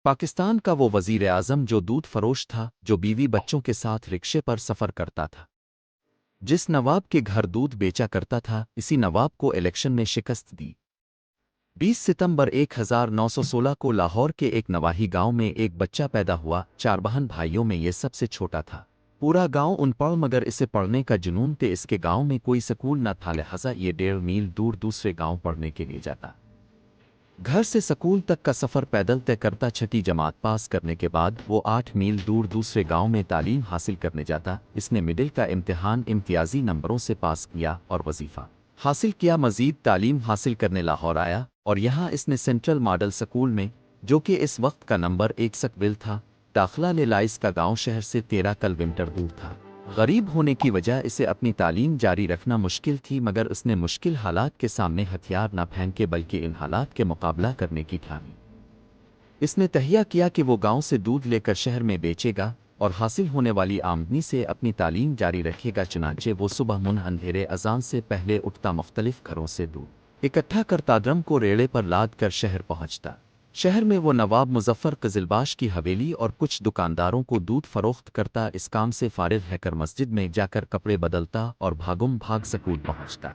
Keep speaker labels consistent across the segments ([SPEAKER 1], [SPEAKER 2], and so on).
[SPEAKER 1] پاکستان کا وہ وزیر اعظم جو دودھ فروش تھا، جو بیوی بچوں کے ساتھ رکشے پر سفر کرتا تھا، جس نواب کے گھر دودھ بیچا کرتا تھا، اسی نواب کو الیکشن میں شکست دی۔ 20 ستمبر 1916 کو لاہور کے ایک نواحی گاؤں میں ایک بچہ پیدا ہوا، 4 بہن بھائیوں میں یہ سب سے چھوٹا تھا۔ پورا گاؤں ان پڑھ مگر اسے پڑھنے کا جنون تھے، اس کے گاؤں میں کوئی سکول نہ تھا، لہذا یہ 1.5 میل دور دوسرے گاؤں پڑھنے کے لیے جاتا۔ گھر سے سکول تک کا سفر پیدل طے کرتا، 6ٹھی جماعت پاس کرنے کے بعد وہ 8 میل دور دوسرے گاؤں میں تعلیم حاصل کرنے جاتا۔ اس نے مڈل کا امتحان امتیازی نمبروں سے پاس کیا اور وظیفہ حاصل کیا، مزید تعلیم حاصل کرنے لاہور آیا اور یہاں اس نے سینٹرل ماڈل سکول میں، جو کہ اس وقت کا نمبر 1 سکویل تھا، داخلہ لے لا۔ اس کا گاؤں شہر سے 13 کلومیٹر دور تھا۔ غریب ہونے کی وجہ اسے اپنی تعلیم جاری رکھنا مشکل تھی، مگر اس نے مشکل حالات کے سامنے ہتھیار نہ پھینکے بلکہ ان حالات کے مقابلہ کرنے کی ٹھانی۔ اس نے تہیہ کیا کہ وہ گاؤں سے دودھ لے کر شہر میں بیچے گا اور حاصل ہونے والی آمدنی سے اپنی تعلیم جاری رکھے گا۔ چنانچہ وہ صبح اندھیرے اذان سے پہلے اٹھتا، مختلف گھروں سے دودھ اکٹھا کرتا، ڈرم کو ریڑے پر لاد کر شہر پہنچتا۔ شہر میں وہ نواب مظفر قزلباش کی حویلی اور کچھ دکانداروں کو دودھ فروخت کرتا۔ اس کام سے فارغ ہے کر مسجد میں جا کر کپڑے بدلتا اور بھاگم بھاگ سکول پہنچتا۔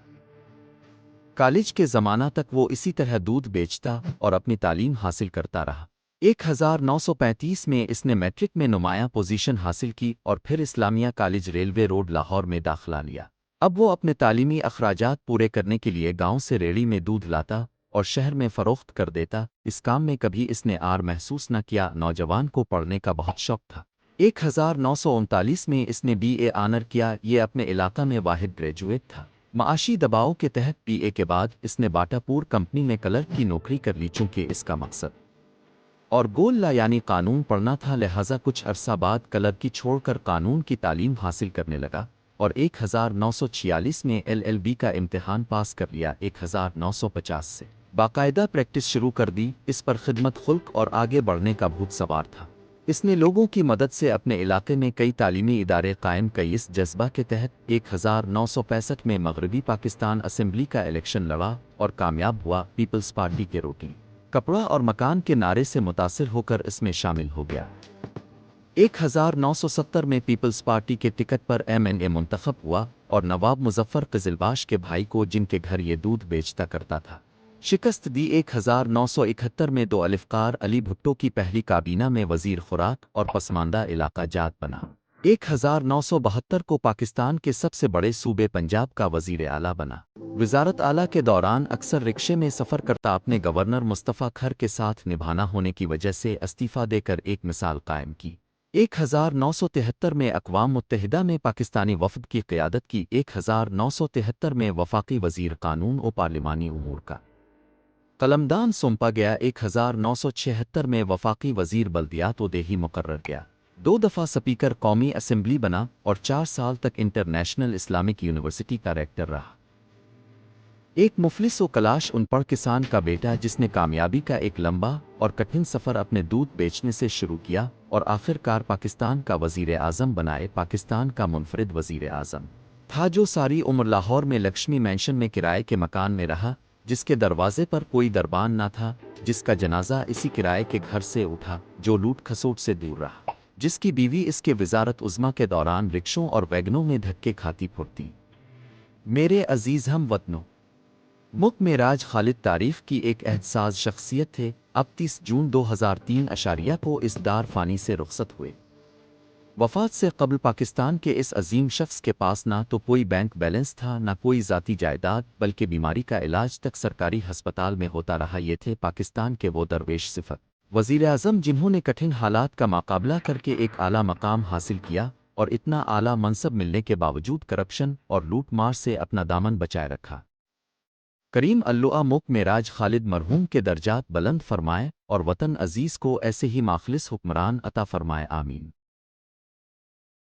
[SPEAKER 1] کالج کے زمانہ تک وہ اسی طرح دودھ بیچتا اور اپنی تعلیم حاصل کرتا رہا۔ 1935 میں اس نے میٹرک میں نمایاں پوزیشن حاصل کی اور پھر اسلامیہ کالج ریلوے روڈ لاہور میں داخلہ لیا۔ اب وہ اپنے تعلیمی اخراجات پورے کرنے کے لیے گاؤں سے ریڑھی میں دودھ لاتا اور شہر میں فروخت کر دیتا۔ اس کام میں کبھی اس نے آر محسوس نہ کیا۔ نوجوان کو پڑھنے کا بہت شوق تھا۔ 1939 میں اس نے BA آنر کیا، یہ اپنے علاقہ میں واحد گریجویٹ تھا۔ معاشی دباؤ کے تحت BA کے بعد اس نے باٹا پور کمپنی میں کلرک کی نوکری کر لی۔ چونکہ اس کا مقصد اور گول لا یعنی قانون پڑھنا تھا، لہذا کچھ عرصہ بعد کلرکی چھوڑ کر قانون کی تعلیم حاصل کرنے لگا اور 1946 میں LLB کا امتحان پاس کر لیا۔ 1950 سے باقاعدہ پریکٹس شروع کر دی۔ اس پر خدمت خلق اور آگے بڑھنے کا بھوت سوار تھا۔ اس نے لوگوں کی مدد سے اپنے علاقے میں کئی تعلیمی ادارے قائم کیے۔ اس جذبہ کے تحت 1965 میں مغربی پاکستان اسمبلی کا الیکشن لڑا اور کامیاب ہوا۔ پیپلز پارٹی کے روٹی، کپڑا اور مکان کے نعرے سے متاثر ہو کر اس میں شامل ہو گیا۔ 1970 میں پیپلز پارٹی کے ٹکٹ پر MNA منتخب ہوا اور نواب مظفر قزلباش کے بھائی کو، جن کے گھر یہ دودھ بیچتا کرتا تھا، شکست دی۔ 1971 میں دو الفقار علی بھٹو کی پہلی کابینہ میں وزیر خوراک اور پسماندہ علاقہ جات بنا۔ 1972 کو پاکستان کے سب سے بڑے صوبے پنجاب کا وزیر اعلیٰ بنا۔ وزارت اعلیٰ کے دوران اکثر رکشے میں سفر کرتا، اپنے گورنر مصطفیٰ کھر کے ساتھ نبھانا ہونے کی وجہ سے استعفیٰ دے کر ایک مثال قائم کی۔ 1973 میں اقوام متحدہ میں پاکستانی وفد کی قیادت کی۔ 1973 میں وفاقی وزیر قانون و پارلیمانی امور کا قلمدان سونپا گیا۔ 1976 میں وفاقی وزیر بلدیات و دیہی مقرر کیا۔ 2 دفعہ سپیکر قومی اسمبلی بنا اور 4 سال تک انٹرنیشنل اسلامک یونیورسٹی کا ریکٹر رہا۔ ایک مفلس و کلاش ان پڑھ کسان کا بیٹا، جس نے کامیابی کا ایک لمبا اور کٹھن سفر اپنے دودھ بیچنے سے شروع کیا اور آخر کار پاکستان کا وزیر اعظم بنائے۔ پاکستان کا منفرد وزیر اعظم تھا جو ساری عمر لاہور میں لکشمی مینشن میں کرائے کے مکان میں رہا، جس کے دروازے پر کوئی دربان نہ تھا، جس کا جنازہ اسی کرائے کے گھر سے اٹھا، جو لوٹ کھسوٹ سے دور رہا، جس کی بیوی اس کے وزارت عظمیٰ کے دوران رکشوں اور ویگنوں میں دھکے کھاتی پھرتی۔ میرے عزیز ہم وطنوں، مک معراج خالد تعریف کی ایک احساس شخصیت تھے۔ اب 30 جون 2003 کو اس دار فانی سے رخصت ہوئے۔ وفات سے قبل پاکستان کے اس عظیم شخص کے پاس نہ تو کوئی بینک بیلنس تھا، نہ کوئی ذاتی جائیداد، بلکہ بیماری کا علاج تک سرکاری ہسپتال میں ہوتا رہا۔ یہ تھے پاکستان کے وہ درویش صفت وزیر اعظم جنہوں نے کٹھن حالات کا مقابلہ کر کے ایک اعلیٰ مقام حاصل کیا اور اتنا اعلیٰ منصب ملنے کے باوجود کرپشن اور لوٹ مار سے اپنا دامن بچائے رکھا۔ کریم اللہ مک معراج خالد مرحوم کے درجات بلند فرمائے اور وطن عزیز کو ایسے ہی مخلص حکمران عطا فرمائے، آمین۔